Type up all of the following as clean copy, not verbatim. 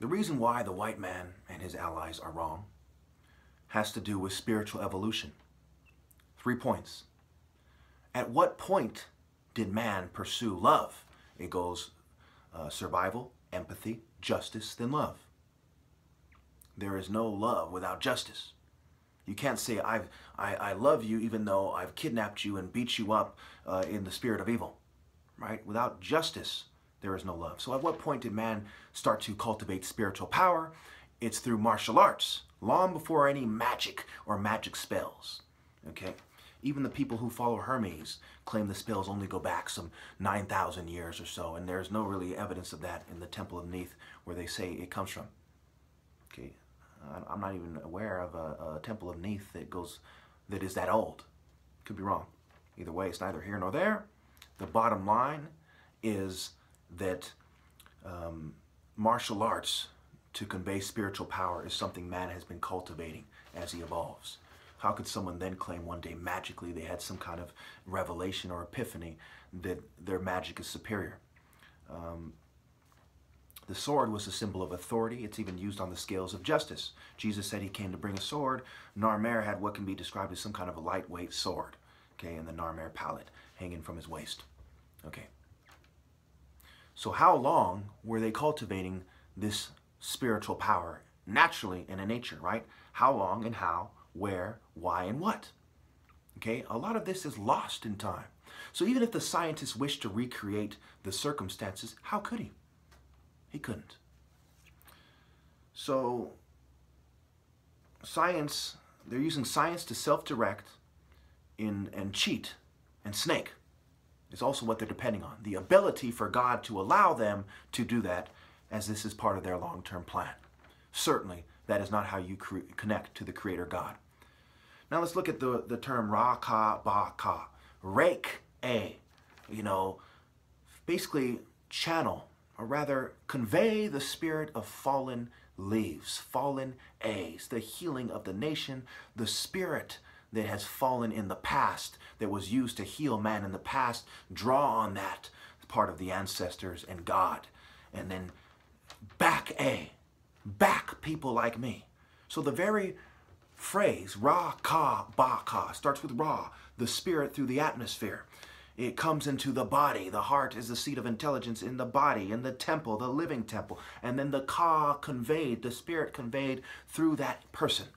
The reason why the white man and his allies are wrong has to do with spiritual evolution. 3 points. At what point did man pursue love? It goes survival, empathy, justice, then love. There is no love without justice. You can't say, I love you even though I've kidnapped you and beat you up in the spirit of evil, right? Without justice, there is no love. So at what point did man start to cultivate spiritual power? It's through martial arts, long before any magic or magic spells, okay? Even the people who follow Hermes claim the spells only go back some 9,000 years or so, and there's no really evidence of that in the Temple of Neith where they say it comes from. Okay, I'm not even aware of a Temple of Neith that is that old. Could be wrong. Either way, it's neither here nor there. The bottom line is that martial arts to convey spiritual power is something man has been cultivating as he evolves. How could someone then claim one day magically they had some kind of revelation or epiphany that their magic is superior? The sword was a symbol of authority. It's even used on the scales of justice. Jesus said he came to bring a sword. Narmer had what can be described as some kind of a lightweight sword, okay, in the Narmer palette hanging from his waist. Okay. So how long were they cultivating this spiritual power naturally and in nature, right? How long and how, where, why, and what? Okay, a lot of this is lost in time. So even if the scientist wished to recreate the circumstances, how could he? He couldn't. So science, they're using science to self-direct and cheat and snake is also what they're depending on. The ability for God to allow them to do that, as this is part of their long-term plan. Certainly, that is not how you connect to the Creator God. Now let's look at the term Ra-Ka-Ba-Ka. Rake-A. You know, basically channel, or rather convey the spirit of fallen leaves, fallen A's, the healing of the nation, the spirit that has fallen in the past, that was used to heal man in the past, draw on that part of the ancestors and God, and then back people like me. So the very phrase, Ra-Ka-Ba-Ka, starts with Ra, the spirit through the atmosphere. It comes into the body. The heart is the seat of intelligence in the body, in the temple, the living temple. And then the Ka conveyed, the spirit conveyed through that person.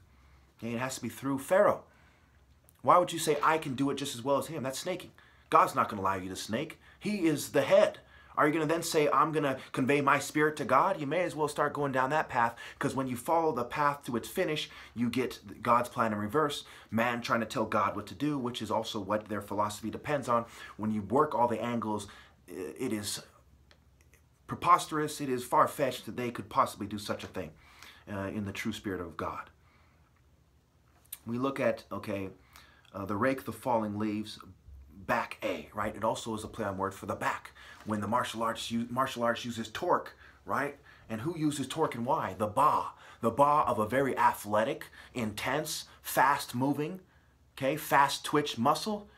Okay, it has to be through Pharaoh. Why would you say, I can do it just as well as him? That's snaking. God's not going to allow you to snake. He is the head. Are you going to then say, I'm going to convey my spirit to God? You may as well start going down that path, because when you follow the path to its finish, you get God's plan in reverse. Man trying to tell God what to do, which is also what their philosophy depends on. When you work all the angles, it is preposterous, it is far-fetched that they could possibly do such a thing in the true spirit of God. We look at, okay, the rake, the falling leaves, back A, right? It also is a play on word for the back. When the martial arts uses torque, right? And who uses torque and why? The Ba. The Ba of a very athletic, intense, fast-moving, okay, fast-twitch muscle,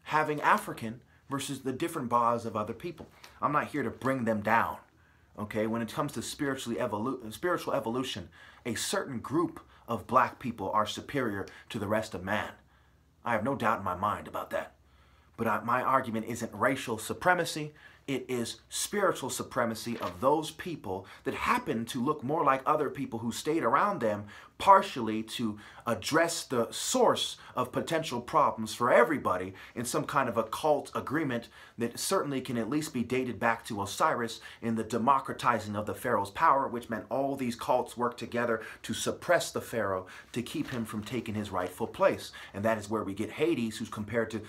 having African versus the different Bas of other people. I'm not here to bring them down, okay? When it comes to spiritual evolution, a certain group of black people are superior to the rest of man. I have no doubt in my mind about that. But my argument isn't racial supremacy. It is spiritual supremacy of those people that happen to look more like other people who stayed around them, partially to address the source of potential problems for everybody in some kind of a cult agreement that certainly can at least be dated back to Osiris in the democratizing of the Pharaoh's power, which meant all these cults worked together to suppress the Pharaoh to keep him from taking his rightful place. And that is where we get Hades, who's compared to,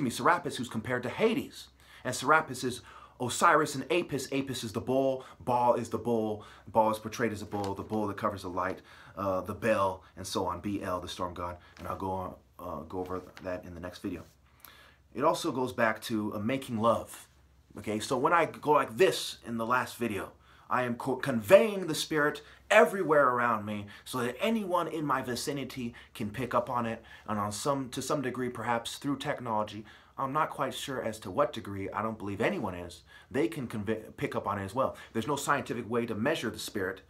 Serapis, who's compared to Hades. And Serapis is Osiris and Apis. Apis is the bull. Baal is the bull. Baal is portrayed as a bull, the bull that covers the light, the bell, and so on. BL, the storm god. And I'll go over that in the next video. It also goes back to making love. Okay, so when I go like this in the last video, I am conveying the spirit everywhere around me so that anyone in my vicinity can pick up on it, and to some degree, perhaps through technology, I'm not quite sure as to what degree, I don't believe anyone is, they can pick up on it as well. There's no scientific way to measure the spirit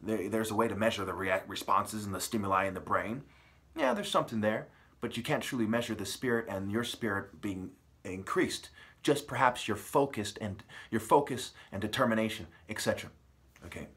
there's a way to measure the responses and the stimuli in the brain. Yeah, there's something there, but you can't truly measure the spirit and your spirit being increased. Just perhaps your focus and determination, etc. Okay.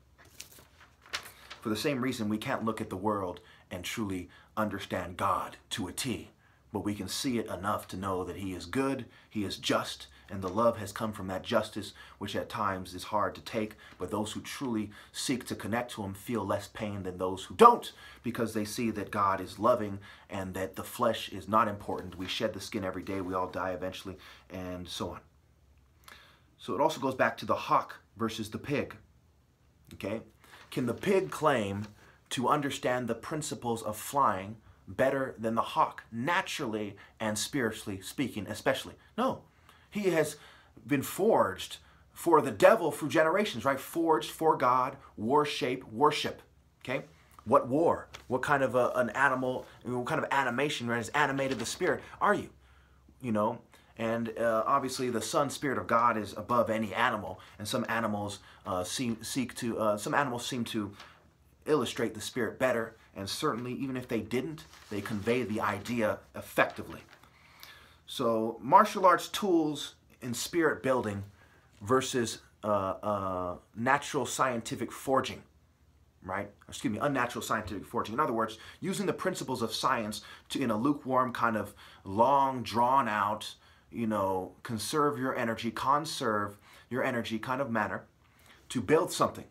For the same reason, we can't look at the world and truly understand God to a T, but we can see it enough to know that He is good, He is just, and the love has come from that justice, which at times is hard to take, but those who truly seek to connect to Him feel less pain than those who don't, because they see that God is loving and that the flesh is not important. We shed the skin every day, we all die eventually, and so on. So it also goes back to the hawk versus the pig. Okay? Can the pig claim to understand the principles of flying better than the hawk, naturally and spiritually speaking, especially? No. He has been forged for the devil through generations, right? Forged for God, worship. Okay? What war? What kind of an animal, what kind of animation has animated the spirit are you? You know? And obviously the Son Spirit of God is above any animal, and some animals seem to illustrate the Spirit better, and certainly even if they didn't, they convey the idea effectively. So martial arts tools in spirit building versus natural scientific forging, right? Excuse me, unnatural scientific forging. In other words, using the principles of science to, in a lukewarm kind of long, drawn out, conserve your energy kind of manner to build something,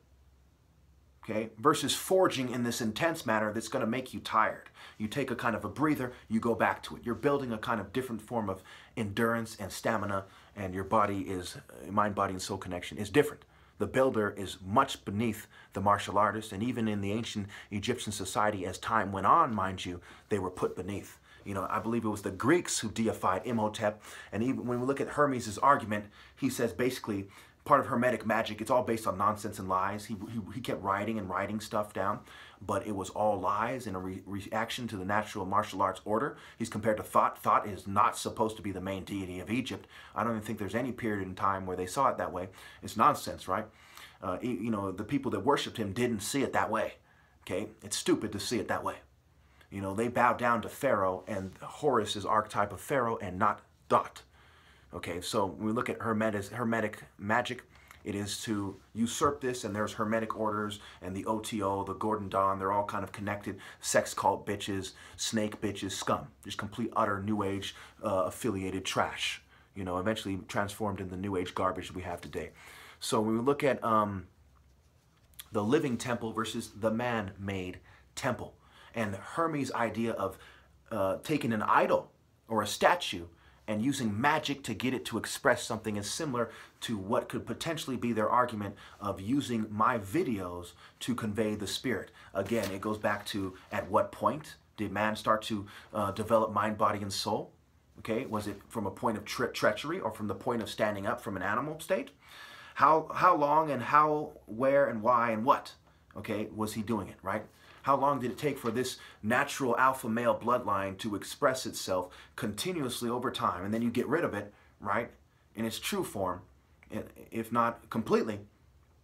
okay, versus forging in this intense manner that's going to make you tired. You take a kind of a breather, you go back to it. You're building a kind of different form of endurance and stamina, and your body is, mind, body, and soul connection is different. The builder is much beneath the martial artist, and even in the ancient Egyptian society, as time went on, mind you, they were put beneath. I believe it was the Greeks who deified Imhotep, and even when we look at Hermes' argument, he says basically part of Hermetic magic, it's all based on nonsense and lies. He kept writing stuff down, but it was all lies in a reaction to the natural martial arts order. He's compared to Thot. Thot is not supposed to be the main deity of Egypt. I don't even think there's any period in time where they saw it that way. It's nonsense, right? The people that worshipped him didn't see it that way. Okay, it's stupid to see it that way. They bowed down to Pharaoh, and Horus is archetype of Pharaoh and not Thot. Okay, so when we look at Hermetic magic, it is to usurp this, and there's Hermetic orders, and the OTO, the Gordon Dawn, they're all kind of connected. Sex cult bitches, snake bitches, scum. Just complete, utter New Age affiliated trash. Eventually transformed into the New Age garbage we have today. So when we look at the living temple versus the man-made temple, and Hermes' idea of taking an idol or a statue and using magic to get it to express something is similar to what could potentially be their argument of using my videos to convey the spirit. Again, it goes back to, at what point did man start to develop mind, body, and soul? Okay, was it from a point of treachery or from the point of standing up from an animal state? How long and how, where and why and what, okay, was he doing it, right? How long did it take for this natural alpha male bloodline to express itself continuously over time? And then you get rid of it, right, in its true form. If not completely,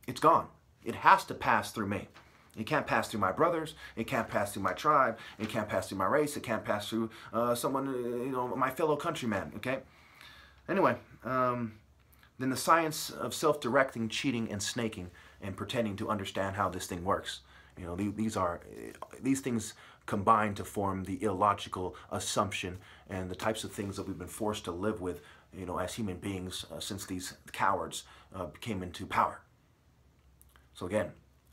it's gone. It has to pass through me. It can't pass through my brothers. It can't pass through my tribe. It can't pass through my race. It can't pass through someone, my fellow countryman, okay? Anyway, then the science of self-directing, cheating, and snaking, and pretending to understand how this thing works. These things combine to form the illogical assumption and the types of things that we've been forced to live with, as human beings since these cowards came into power. So again,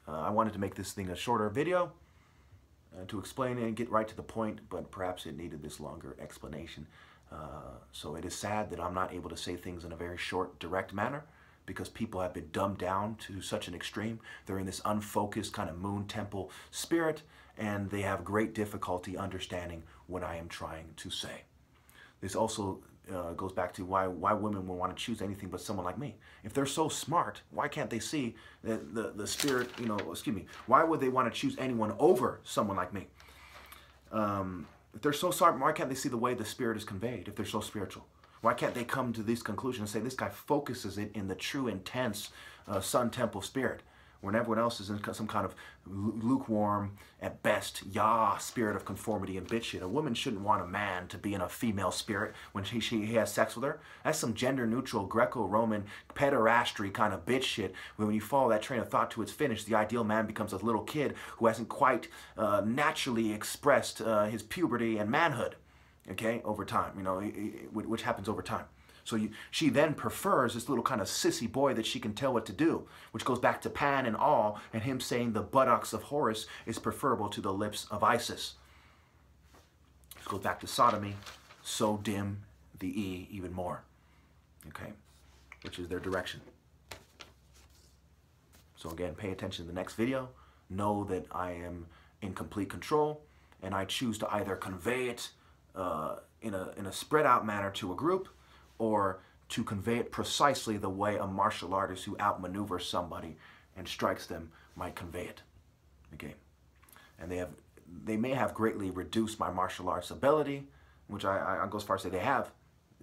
I wanted to make this thing a shorter video to explain it and get right to the point, but perhaps it needed this longer explanation. So it is sad that I'm not able to say things in a very short, direct manner, because people have been dumbed down to such an extreme. They're in this unfocused kind of moon temple spirit, and they have great difficulty understanding what I am trying to say. This also goes back to why women will want to choose anything but someone like me. If they're so smart, why can't they see the spirit, why would they want to choose anyone over someone like me? If they're so smart, why can't they see the way the spirit is conveyed if they're so spiritual? Why can't they come to these conclusions and say, this guy focuses it in the true, intense Sun Temple spirit? when everyone else is in some kind of lukewarm, at best, spirit of conformity and bitch shit. A woman shouldn't want a man to be in a female spirit when he has sex with her. That's some gender-neutral, Greco-Roman, pederastry kind of bitch shit. When you follow that train of thought to its finish, the ideal man becomes a little kid who hasn't quite naturally expressed his puberty and manhood, okay, over time, you know, which happens over time. So she then prefers this little kind of sissy boy that she can tell what to do, which goes back to Pan and all, and him saying the buttocks of Horus is preferable to the lips of Isis. This goes back to sodomy, so dim the E even more, okay, which is their direction. So again, pay attention to the next video. Know that I am in complete control, and I choose to either convey it in a spread out manner to a group, or to convey it precisely the way a martial artist who outmaneuvers somebody and strikes them might convey it. Okay, and they may have greatly reduced my martial arts ability, which I go as far as to say they have.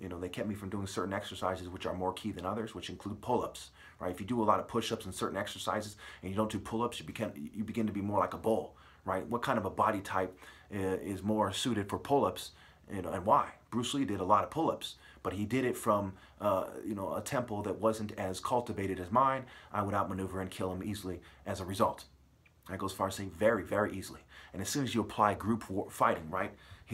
You know, they kept me from doing certain exercises which are more key than others, which include pull-ups. Right? If you do a lot of push-ups and certain exercises, and you don't do pull-ups, you begin to be more like a bull. Right? What kind of a body type is more suited for pull-ups? You know, and why? Bruce Lee did a lot of pull-ups, but he did it from you know, a temple that wasn't as cultivated as mine. I would outmaneuver and kill him easily as a result. I go as far as saying very, very easily. And as soon as you apply group fighting, right,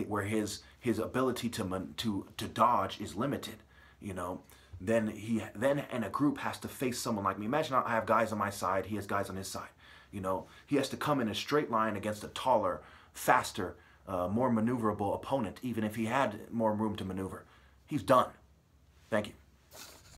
where his ability to dodge is limited, you know, then in a group has to face someone like me. Imagine I have guys on my side, he has guys on his side. You know, he has to come in a straight line against a taller, faster, more maneuverable opponent, even if he had more room to maneuver. He's done. Thank you.